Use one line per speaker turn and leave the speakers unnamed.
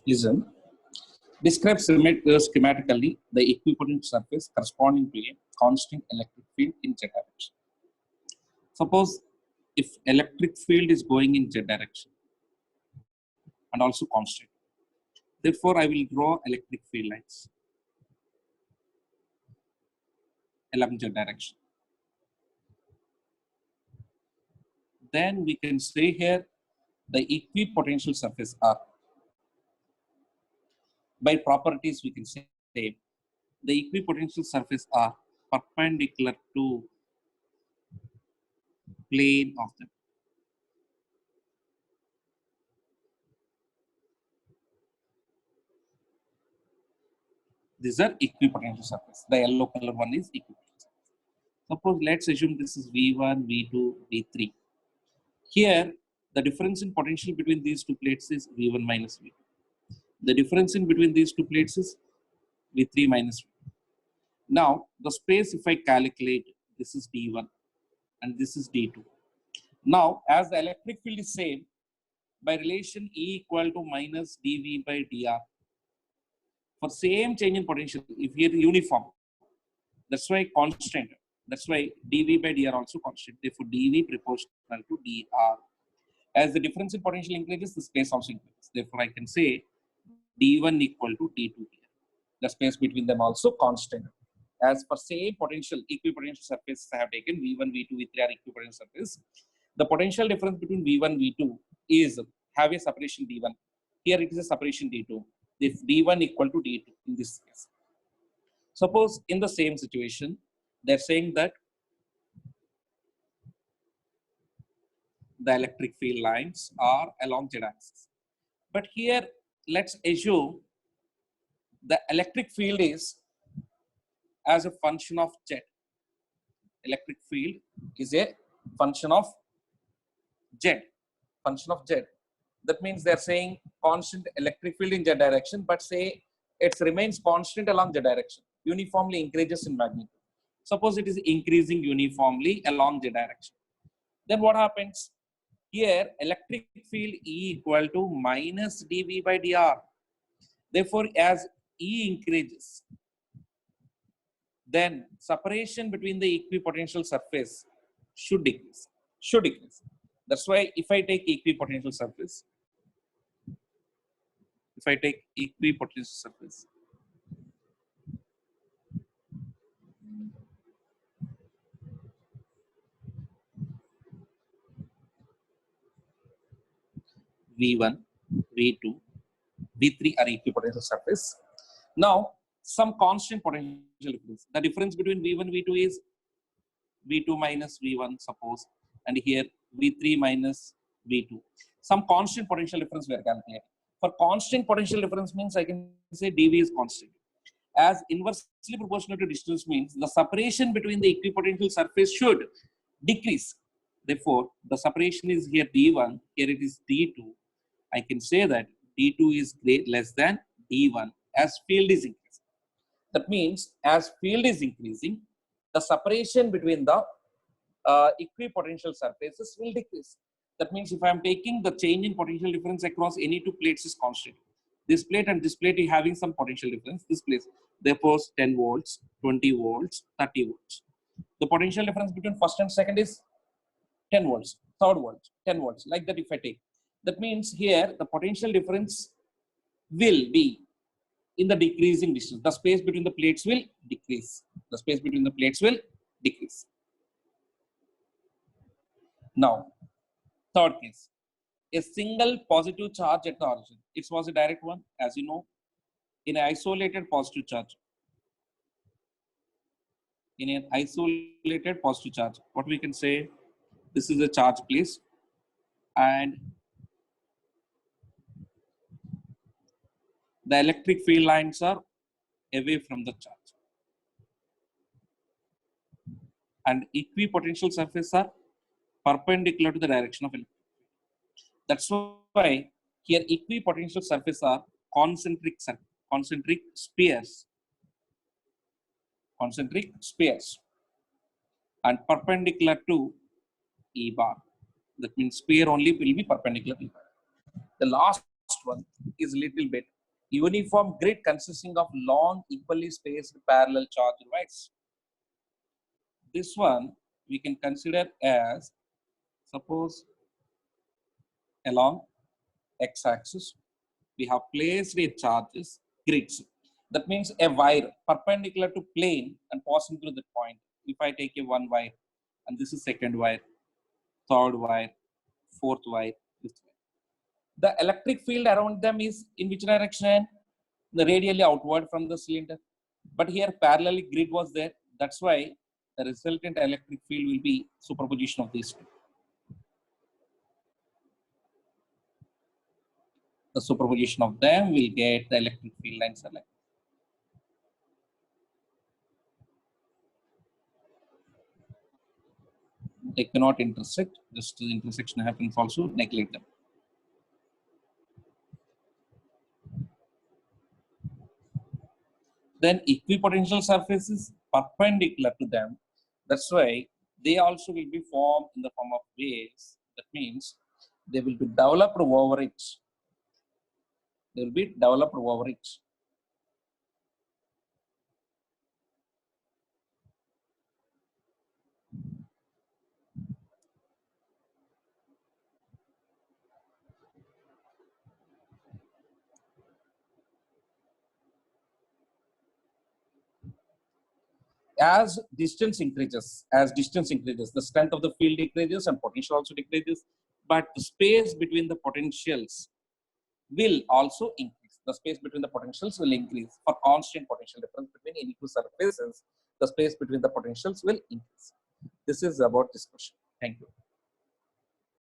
Listen. Describe schematically the equipotent surface corresponding to a constant electric field in z direction. Suppose if electric field is going in z direction and also constant, therefore I will draw electric field lines along z direction. Then we can say here the equipotential surface R. By properties we can say the equipotential surface are perpendicular to plane of them. These are equipotential surface. The yellow color one is equipotential surface. Suppose let's assume this is V1, V2, V3. Here the difference in potential between these two plates is V1 minus V2. The difference in between these two plates is V3 minus V2. Now the space, if I calculate, this is D1 and this is D2. Now as the electric field is same, by relation E equal to minus dV by dr, for same change in potential, if here uniform, that's why constant, that's why dV by dr also constant, therefore dV proportional to dr. As the difference in potential increases, the space also increases, therefore I can say d1 equal to d2 here. The space between them also constant. As for same potential, equipotential surface I have taken, V1, V2, V3 are equipotential surface. The potential difference between V1, V2 is have a separation D1. Here it is a separation D2. If D1 equal to D2 in this case. Suppose in the same situation, they're saying that the electric field lines are along z axis. But here let's assume the electric field is as a function of z. Electric field is a function of z. Function of z. That means they're saying constant electric field in z direction, but say it remains constant along z direction, uniformly increases in magnitude. Suppose it is increasing uniformly along z direction. Then what happens? Here electric field E equal to minus dV by dr. Therefore, as E increases, then separation between the equipotential surface should decrease. Should decrease. That's why if I take equipotential surface, V1, V2, V3 are equipotential surface. Now, some constant potential difference. The difference between V1, V2 is V2 minus V1, suppose, and here V3 minus V2. Some constant potential difference we are calculating. For constant potential difference means I can say dV is constant. As inversely proportional to distance means the separation between the equipotential surface should decrease. Therefore, the separation is here D1, here it is D2. I can say that D2 is less than D1 as field is increasing. That means as field is increasing, the separation between the equipotential surfaces will decrease. That means if I am taking the change in potential difference across any two plates is constant. This plate and this plate is having some potential difference. This place, therefore 10 volts, 20 volts, 30 volts. The potential difference between first and second is 10 volts, third volts, 10 volts, like that if I take. That means here the potential difference will be in the decreasing distance. The space between the plates will decrease. The space between the plates will decrease. Now, third case, a single positive charge at the origin. It was a direct one, as you know. In an isolated positive charge, what we can say, this is a charge placed, and the electric field lines are away from the charge, and equipotential surfaces are perpendicular to the direction of electric field. That's why here equipotential surfaces are concentric spheres, and perpendicular to E bar. That means sphere only will be perpendicular to E bar. The last one is little bit uniform grid consisting of long, equally spaced parallel charged wires. This one we can consider as, suppose along x-axis we have placed a charges grids. That means a wire perpendicular to plane and passing through the point. If I take a one wire, and this is second wire, third wire, fourth wire, fifth wire. The electric field around them is in which direction? The radially outward from the cylinder. But here parallel grid was there. That's why the resultant electric field will be superposition of these two. The superposition of them will get the electric field lines alike. They cannot intersect. Just the intersection happens also, neglect them. Then equipotential surfaces perpendicular to them. That's why they also will be formed in the form of waves. That means they will be developed over it. They will be developed over it. As distance increases, the strength of the field decreases and potential also decreases, but the space between the potentials will also increase. The space between the potentials will increase. For constant potential difference between any two surfaces, the space between the potentials will increase. This is about this question. Thank you.